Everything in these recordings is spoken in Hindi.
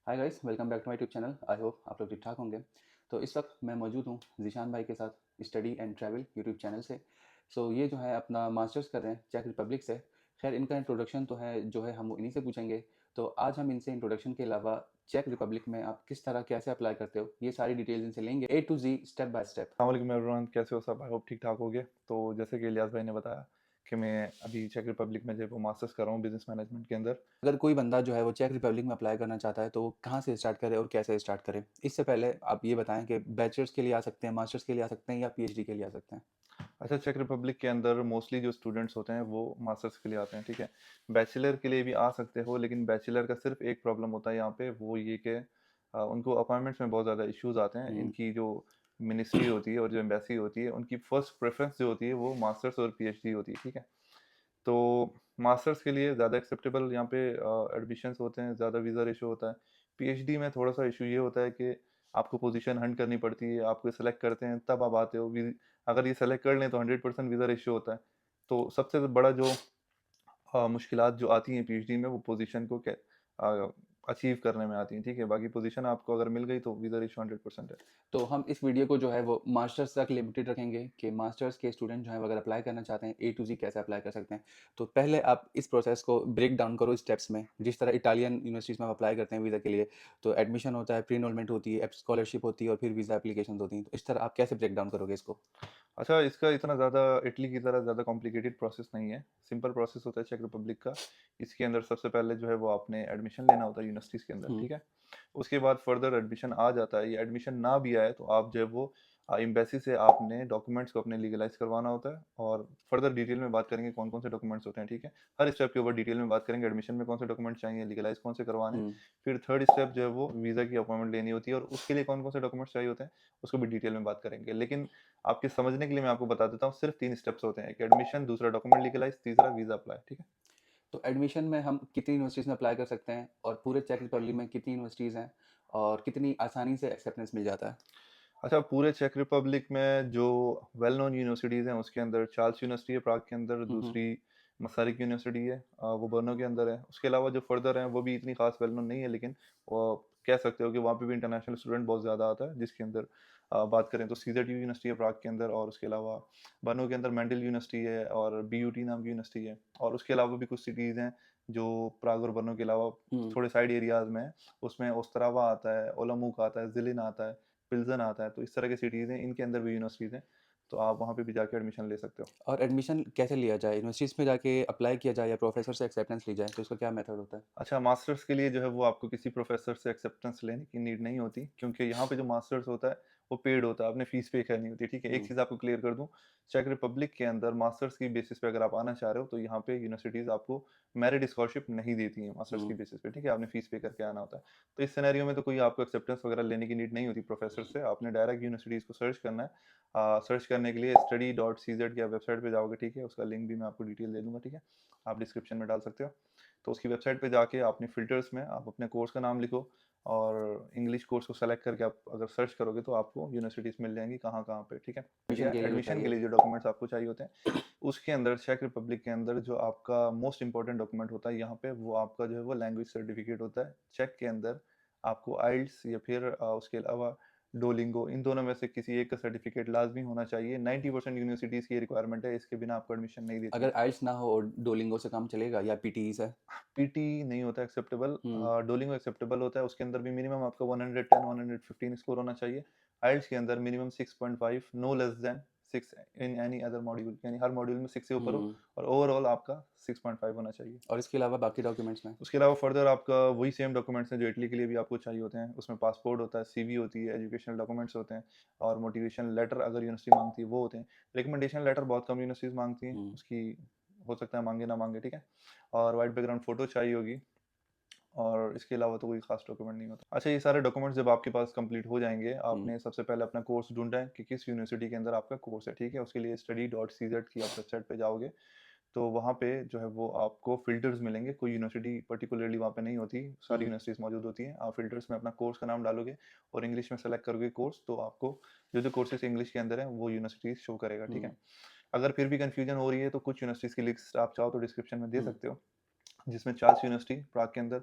Hi guys, welcome back to my YouTube channel. I hope आप लोग ठीक ठाक होंगे। तो इस वक्त मैं मौजूद हूँ ज़ीशान भाई के साथ study and travel YouTube channel से। ये जो है अपना मास्टर्स कर रहे हैं चेक रिपब्लिक से। खैर इनका इंट्रोडक्शन तो है जो है हम इन्हीं से पूछेंगे। तो आज हम इनसे इंट्रोडक्शन के अलावा चेक रिपब्लिक में आप किस तरह कैसे अप्लाई करते हो ये सारी डिटेल्स इनसे लेंगे A to Z step by step. अस्सलाम एवरीवन, कैसे हो सब? आई होप ठीक ठाक होगे। तो जैसे कि इलियास भाई ने बताया कि मैं अभी चेक रिपब्लिक में जो है वो मास्टर्स कर रहा हूँ बिजनेस मैनेजमेंट के अंदर। अगर कोई बंदा जो है वो चेक रिपब्लिक में अप्लाई करना चाहता है तो वो कहाँ से स्टार्ट करे और कैसे स्टार्ट करे? इससे पहले आप ये बताएं कि बैचलर्स के लिए आ सकते हैं, मास्टर्स के लिए आ सकते हैं या पीएचडी के लिए आ सकते हैं? अच्छा, चेक रिपब्लिक के अंदर मोस्टली जो स्टूडेंट्स होते हैं वो मास्टर्स के लिए आते हैं, ठीक है। बैचलर के लिए भी आ सकते हो, लेकिन बैचलर का सिर्फ एक प्रॉब्लम होता है यहाँ पे, वो ये कि उनको अपॉइंटमेंट्स में बहुत ज़्यादा इश्यूज आते हैं। हम्म। इनकी जो मिनिस्ट्री होती है और जो एम्बेसी होती है, उनकी फर्स्ट प्रेफरेंस जो होती है वो मास्टर्स और पीएचडी होती है, ठीक है। तो मास्टर्स के लिए ज़्यादा एक्सेप्टेबल यहाँ पे एडमिशन्स होते हैं, ज़्यादा वीज़ा रेशो होता है। पीएचडी में थोड़ा सा इशू ये होता है कि आपको पोजीशन हंट करनी पड़ती है, आपको सेलेक्ट करते हैं तब आप आते हो। अगर ये सेलेक्ट कर लें तो 100% वीज़ा रेशियो होता है। तो सबसे बड़ा जो मुश्किलात जो आती हैं पीएचडी में, वो पोजीशन को अचीव करने में आती हैं, ठीक है। बाकी पोजीशन आपको अगर मिल गई तो वीज़ा रेशियो 100% है। तो हम इस वीडियो को जो है वो मास्टर्स तक लिमिटेड रखेंगे कि मास्टर्स के स्टूडेंट जो है वो अगर अप्लाई करना चाहते हैं ए टू जी कैसे अप्लाई कर सकते हैं। तो पहले आप इस प्रोसेस को ब्रेक डाउन करो स्टेप्स में। जिस तरह इटालियन यूनिवर्सिटीज़ में आप अप्लाई करते हैं वीज़ा के लिए, तो एडमिशन होता है, प्री एनरोलमेंट होती है, स्कॉलरशिप होती है और फिर वीज़ा एप्लीकेशन होती हैं। तो इस तरह आप कैसे ब्रेक डाउन करोगे इसको? अच्छा, इसका इतना ज़्यादा इटली की तरह ज़्यादा कॉम्प्लिकेटेड प्रोसेस नहीं है। सिंपल प्रोसेस होता है चेक रिपब्लिक का। इसके अंदर सबसे पहले जो है वो आपने एडमिशन लेना होता है यूनिवर्सिटीज़ के अंदर, हम्म। ठीक है। उसके बाद फर्दर एडमिशन आ जाता है। ये एडमिशन ना भी आए तो आप जो है वो एम्बेसी से आपने डॉक्यूमेंट्स को अपने लीगलाइज करवाना होता है। और फर्दर डिटेल में बात करेंगे कौन कौन से डॉक्यूमेंट्स होते हैं, ठीक है। हर स्टेप के ऊपर डिटेल में बात करेंगे, एडमिशन में कौन से डॉक्यूमेंट्स चाहिए, लीगलाइज कौन से करवाने हैं। हम्म। फिर थर्ड स्टेप जो है वो वीज़ा की अपॉइंटमेंट लेनी होती है, और उसके लिए कौन कौन से डॉक्यूमेंट्स चाहिए होते हैं उसको भी डिटेल में बात करेंगे। लेकिन आपके समझने के लिए मैं आपको बता देता हूँ, सिर्फ 3 स्टेप्स होते हैं। एक एडमिशन, दूसरा डॉक्यूमेंट लीगलाइज़, तीसरा वीज़ा अप्लाई, ठीक है? तो एडमिशन में हम कितनी यूनिवर्सिटीज़ में अप्लाई कर सकते हैं और पूरे चेक रिपब्लिक में कितनी यूनिवर्सिटीज़ हैं और कितनी आसानी से एक्सेप्टेंस मिल जाता है? अच्छा, पूरे चेक रिपब्लिक में जो वेल नोन यूनिवर्सिटीज़ हैं उसके अंदर चार्ल्स यूनिवर्सिटी है प्राग के अंदर, हम्म। दूसरी मसारिक यूनिवर्सिटी है, वो ब्रनो के अंदर है। उसके अलावा जो फर्दर हैं वो भी इतनी खास वेल नोन नहीं है, लेकिन वो कह सकते हो कि वहाँ पे भी इंटरनेशनल स्टूडेंट बहुत ज़्यादा आता है। जिसके अंदर बात करें तो सीज़ेड यूनिवर्सिटी है प्राग के अंदर, और उसके अलावा ब्रनो के अंदर मेंडल यूनिवर्सिटी है और बीयूटी नाम की यूनिवर्सिटी है। और उसके अलावा भी कुछ सिटीज़ हैं जो प्राग और ब्रनो के अलावा हम्म। थोड़े साइड एरियाज़ में हैं। उसमें ओस्त्रावा आता है, ओलामुक आता है, ज़िलिन आता है, पिल्ज़न आता है। तो इस तरह की सिटीज़ हैं, इनके अंदर भी यूनिवर्सिटीज़ हैं। तो आप वहाँ पे भी जाके एडमिशन ले सकते हो। और एडमिशन कैसे लिया जाए? यूनिवर्सिटीज़ में जाके अप्लाई किया जाए या प्रोफेसर से एक्सेप्टेंस ली जाए? तो इसका क्या मेथड होता है? अच्छा, मास्टर्स के लिए जो है वो आपको किसी प्रोफ़ेसर से एक्सेप्टेंस लेने की नीड नहीं होती, क्योंकि यहाँ पे जो मास्टर्स होता है वो पेड होता है, आपने फ़ीस पे करनी होती है, ठीक है? एक हुँ। चीज़ आपको क्लियर कर दूँ, चेक रिपब्लिक के अंदर मास्टर्स की बेसिस पे अगर आप आना चाह रहे हो तो यहाँ पे यूनिवर्सिटीज़ आपको मेरिट स्कॉलरशिप नहीं देती हैं मास्टर्स की हुँ। बेसिस पे, ठीक है? आपने फ़ीस पे करके आना होता है। तो इस सिनेरियो में तो कोई आपको एक्सेप्टेंस वगैरह लेने की नीड नहीं होती प्रोफ़ेसर से, आपने डायरेक्ट यूनिवर्सिटीज़ को सर्च करना है। सर्च करने के लिए study.cz की आप वेबसाइट पे जाओगे, ठीक है? उसका लिंक भी मैं आपको डिटेल दे दूँगा, ठीक है? आप डिस्क्रिप्शन में डाल सकते हो। तो उसकी वेबसाइट पे जाके आपने फ़िल्टर्स में आप अपने कोर्स का नाम लिखो, और इंग्लिश कोर्स को सेलेक्ट करके आप अगर सर्च करोगे तो आपको यूनिवर्सिटीज़ मिल जाएँगी कहाँ-कहाँ पे, ठीक है? एडमिशन या के लिए जो एडमिशन के चाहिए। लिए जो डॉक्यूमेंट्स आपको चाहिए होते हैं, उसके अंदर चेक रिपब्लिक के अंदर जो आपका मोस्ट इम्पोर्टेंट डॉक्यूमेंट होता है यहाँ पे, वो आपका जो है वो लैंग्वेज सर्टिफिकेट होता है। चेक के अंदर आपको आइल्स या फिर उसके अलावा डुओलिंगो, इन दोनों में से किसी एक का सर्टिफिकेट लाज़मी होना चाहिए। 90% यूनिवर्सिटीज़ की ये रिक्वायरमेंट है, इसके बिना आपको एडमिशन नहीं देती अगर हैं। आइल्स ना हो और डुओलिंगो से काम चलेगा या पीटीई से? पीटी नहीं होता एक्सेप्टेबल, हुँ। डुओलिंगो एक्सेप्टेबल होता है। उसके अंदर भी मिनिमम आपका 110 115 स्कोर होना चाहिए। आइल्स के अंदर minimum 6.5, no less than 6 in any other module, यानी हर मॉड्यूल में 6 से ऊपर हो, हुँ। और ओवरऑल आपका 6.5 होना चाहिए। और इसके अलावा बाकी डॉक्यूमेंट्स में? उसके अलावा फर्दर आपका वही सेम डॉक्यूमेंट्स हैं जो इटली के लिए भी आपको चाहिए होते हैं। उसमें पासपोर्ट होता है, सीवी होती है, एजुकेशनल डॉक्यूमेंट्स होते हैं, और मोटिवेशन लेटर अगर यूनिवर्सिटी मांगती है वो होते हैं। रिकमेंडेशन लेटर बहुत कम यूनिवर्सिटीज़ मांगती हैं, हुँ। उसकी हो सकता है मांगे ना मांगे, ठीक है। और वाइट बैकग्राउंड फोटो चाहिए होगी, और इसके अलावा तो कोई खास डॉक्यूमेंट नहीं होता। अच्छा, ये सारे डॉक्यूमेंट्स जब आपके पास कंप्लीट हो जाएँगे, हुँ। आपने सबसे पहले अपना कोर्स ढूँढना है कि किस यूनिवर्सिटी के अंदर आपका कोर्स है, ठीक है? उसके लिए study.cz की आप वेबसाइट पे जाओगे, तो वहाँ पे जो है वो आपको फ़िल्टर्स मिलेंगे। कोई यूनिवर्सिटी पर्टिकुलरली वहाँ पे नहीं होती, सारी हुँ। यूनिवर्सिटीज़ मौजूद होती हैं। आप फ़िल्टर्स में अपना कोर्स का नाम डालोगे और इंग्लिश में सेलेक्ट करोगे कोर्स, तो आपको जो-जो कोर्सेज़ इंग्लिश के अंदर हैं, वो यूनिवर्सिटीज़ शो करेगा, ठीक है? हुँ। अगर फिर भी कन्फ्यूज़न हो रही है, तो कुछ यूनिवर्सिटीज़ की लिस्ट आप चाहो तो डिस्क्रिप्शन में दे हुँ। सकते हो। जिसमें चार्ल्स यूनिवर्सिटी प्राग के अंदर,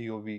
DOV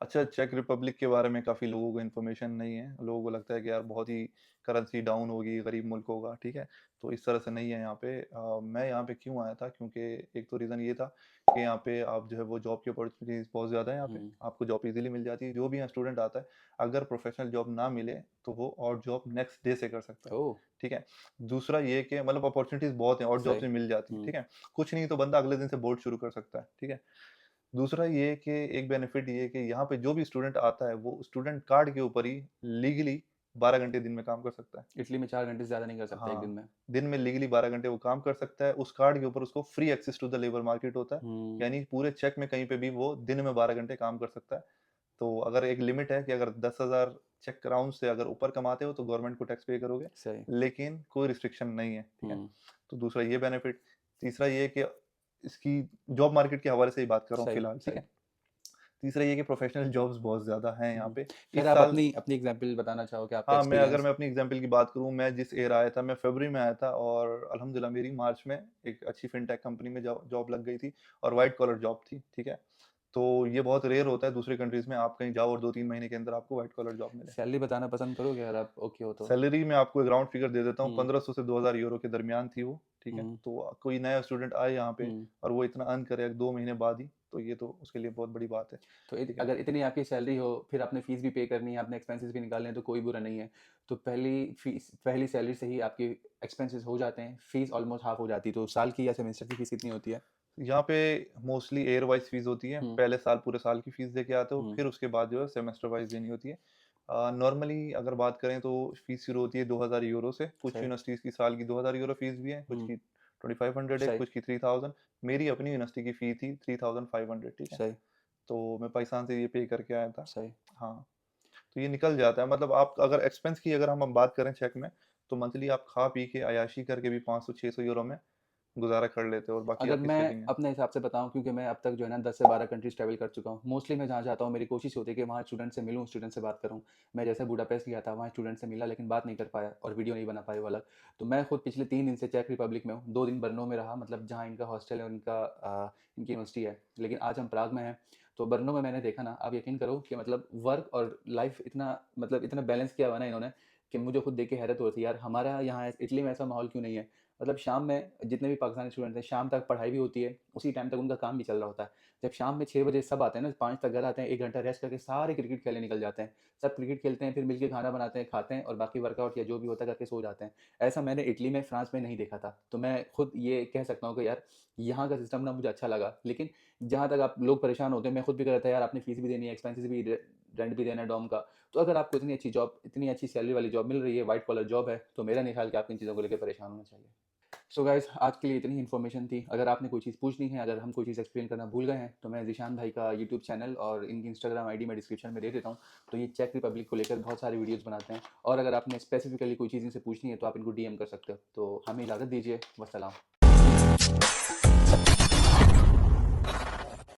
अच्छा, चेक रिपब्लिक के बारे में काफ़ी लोगों को इन्फॉर्मेशन नहीं है। लोगों को लगता है कि यार बहुत ही करेंसी डाउन होगी, गरीब मुल्क होगा, ठीक है? तो इस तरह से नहीं है यहाँ पे। मैं यहाँ पे क्यों आया था, क्योंकि एक तो रीज़न ये था कि यहाँ पे आप जो है वो जॉब की अपॉर्चुनिटीज़ बहुत ज़्यादा है यहाँ पे। आपको जॉब ईज़िली मिल जाती है। जो भी यहाँ स्टूडेंट आता है, अगर प्रोफ़ेशनल जॉब ना मिले, तो वो और जॉब नेक्स्ट डे से कर सकता है, ओह! ठीक है? दूसरा ये कि मतलब अपॉर्चुनिटीज़ बहुत हैं और जॉब सही। से मिल जाती है, हुँ, ठीक है? कुछ नहीं तो बंदा अगले दिन से बोर्ड शुरू कर सकता है, ठीक है? दूसरा ये कि एक बेनिफिट ये है कि यहाँ पे जो भी स्टूडेंट आता है वो स्टूडेंट कार्ड के ऊपर ही लीगली 12 घंटे दिन में काम कर सकता है। इटली में 4 घंटे से ज़्यादा नहीं कर सकता एक दिन हाँ, में। दिन में लीगली 12 घंटे वो काम कर सकता है। उस कार्ड के ऊपर उसको free access to the labour market होता है। हुँ, यानी पूरे चेक में कहीं पे भी वो दिन में 12 घंटे काम कर सकता है। तो अगर एक लिमिट है कि अगर 10,000 चेक राउंड से अगर ऊपर कमाते हो तो गवर्नमेंट को टैक्स पे करोगे, सही। लेकिन कोई रिस्ट्रिक्शन नहीं है, ठीक है? हुँ, तो दूसरा ये बेनिफिट। तीसरा ये कि इसकी जॉब मार्केट के हवाले से ही बात कर रहा हूँ सही, फिलहाल, ठीक सही। है? तीसरा ये कि प्रोफेशनल जॉब्स बहुत ज़्यादा हैं यहाँ हुँ। पे। खैर इस आप साल अपनी अपनी एग्ज़ाम्पल बताना चाहो कि आपका हाँ, एक्सपीरियंस। मैं अपनी एग्ज़ाम्पल की बात करूँ, मैं जिस ईयर आया था, मैं फ़रवरी में आया था और अल्हम्दुलिल्लाह मेरी मार्च में एक अच्छी फ़िनटेक कंपनी में जॉब लग गई थी और व्हाइट कॉलर जॉब थी, ठीक है? तो ये बहुत रेयर होता है दूसरी कंट्रीज़ में आप कहीं जाओ और 2-3 महीने के अंदर आपको व्हाइट कॉलर जॉब मिले। सैलरी बताना पसंद करोगे अगर आप ओके हो तो? सैलरी मैं आपको एक राउंड फिगर दे देता हूँ, हुँ, 1500 से 2000 यूरो के दरमियान थी वो, ठीक है? हुँ, तो कोई नया स्टूडेंट आए यहाँ पे हुँ। और वो इतना अर्न करे 2 महीने बाद ही, तो ये तो उसके लिए बहुत बड़ी बात है, तो इत ठीक है? अगर इतनी आपकी सैलरी हो, फिर आपने फ़ीस भी पे करनी है, आपने एक्सपेंसेस भी निकालने हैं, तो कोई बुरा नहीं है। तो पहली सैलरी से ही आपके एक्सपेंसेस हो जाते हैं, फ़ीस ऑलमोस्ट हाफ़ हो जाती है, तो साल की या सेमेस्टर की फ़ीस कितनी होती है? यहाँ पे मोस्टली ईयर वाइज़ फ़ीस होती है। हुँ, पहले साल पूरे साल की फ़ीस दे के आते हो, हुँ, फिर उसके बाद जो है सेमेस्टर वाइज़ देनी होती है। नॉर्मली अगर बात करें तो फ़ीस शुरू होती है 2000 यूरो से। कुछ सही। यूनिवर्सिटीज़ की साल की 2000 यूरो फ़ीस भी है, कुछ हुँ, की 2500 है, सही, कुछ की 3000। मेरी अपनी यूनिवर्सिटी की फ़ी थी 3500, ठीक है? सही, तो मैं पाकिस्तान से ये पे करके आया था। सही। हाँ, तो ये निकल जाता है। मतलब आप अगर एक्सपेंस की अगर हम बात करें चेक में, तो मंथली आप खा-पी के अय्याशी करके भी 500-600 यूरो में गुज़ारा कर लेते हो और बाकी अगर आपकी मैं सेविंग है। अपने हिसाब से बताऊँ, क्योंकि मैं अब तक जो है ना 10 से 12 कंट्रीज़ ट्रैवल कर चुका हूँ। मोस्टली मैं जहाँ जाता हूँ मेरी कोशिश होती है कि वहाँ स्टूडेंट से मिलूँ, स्टूडेंट से बात करूँ। मैं जैसे बुडापेस्ट गया था, वहाँ स्टूडेंट से मिला लेकिन बात नहीं कर पाया और वीडियो नहीं बना पाया वो अलग। तो मैं खुद पिछले 3 दिन से चेक रिपब्लिक में हूँ। 2 दिन ब्रनो में रहा, मतलब जहाँ इनका हॉस्टल है और इनकी यूनिवर्सिटी है। लेकिन आज हम प्राग में हैं, तो ब्रनो में मैंने देखा ना, आप यकीन करो कि मतलब वर्क और लाइफ़ इतना बैलेंस किया हुआ है ना इन्होंने, कि मुझे खुद देख के हैरत हो रही थी यार, हमारा यहाँ इटली में ऐसा माहौल क्यों नहीं है? मतलब शाम में जितने भी पाकिस्तानी स्टूडेंट्स हैं, शाम तक पढ़ाई भी होती है, उसी टाइम तक उनका काम भी चल रहा होता है। जब शाम में 6 बजे सब आते हैं ना, 5 तक घर आते हैं, 1 घंटा रेस्ट करके सारे क्रिकेट खेलने निकल जाते हैं। सब क्रिकेट खेलते हैं, फिर मिलके खाना बनाते हैं, खाते हैं और बाकी वर्कआउट या जो भी होता है करके सो जाते हैं। ऐसा मैंने इटली में, फ्रांस में नहीं देखा था। तो मैं खुद ये कह सकता हूँ कि यार, यहाँ का सिस्टम ना मुझे अच्छा लगा। लेकिन जहाँ तक आप लोग परेशान होते हैं, मैं खुद भी कर रहा था यार, आपने फीस भी देनी है, एक्सपेंसेस भी, रेंट भी देना है डॉर्म का। तो अगर आपको इतनी अच्छी जॉब, इतनी अच्छी सैलरी वाली जॉब मिल रही है, व्हाइट कॉलर जॉब है, तो मेरा नहीं ख्याल कि आपको इन चीज़ों को लेकर परेशान होना चाहिए। सो गाइस, आज के लिए इतनी ही इन्फॉर्मेशन थी। अगर आपने कोई चीज़ पूछनी है, अगर हम कोई चीज़ एक्सप्लेन करना भूल गए हैं, तो मैं ज़ीशान भाई का यूट्यूब चैनल और इनकी इंस्टाग्राम आईडी मैं डिस्क्रिप्शन में दे देता हूँ। तो ये चेक रिपब्लिक को लेकर बहुत सारे वीडियोज़ बनाते हैं और अगर आपने स्पेसिफिकली कोई चीज़ इनसे पूछनी है तो आप इनको डीएम कर सकते हो। तो हमें इजाज़त दीजिए। वस्सलाम।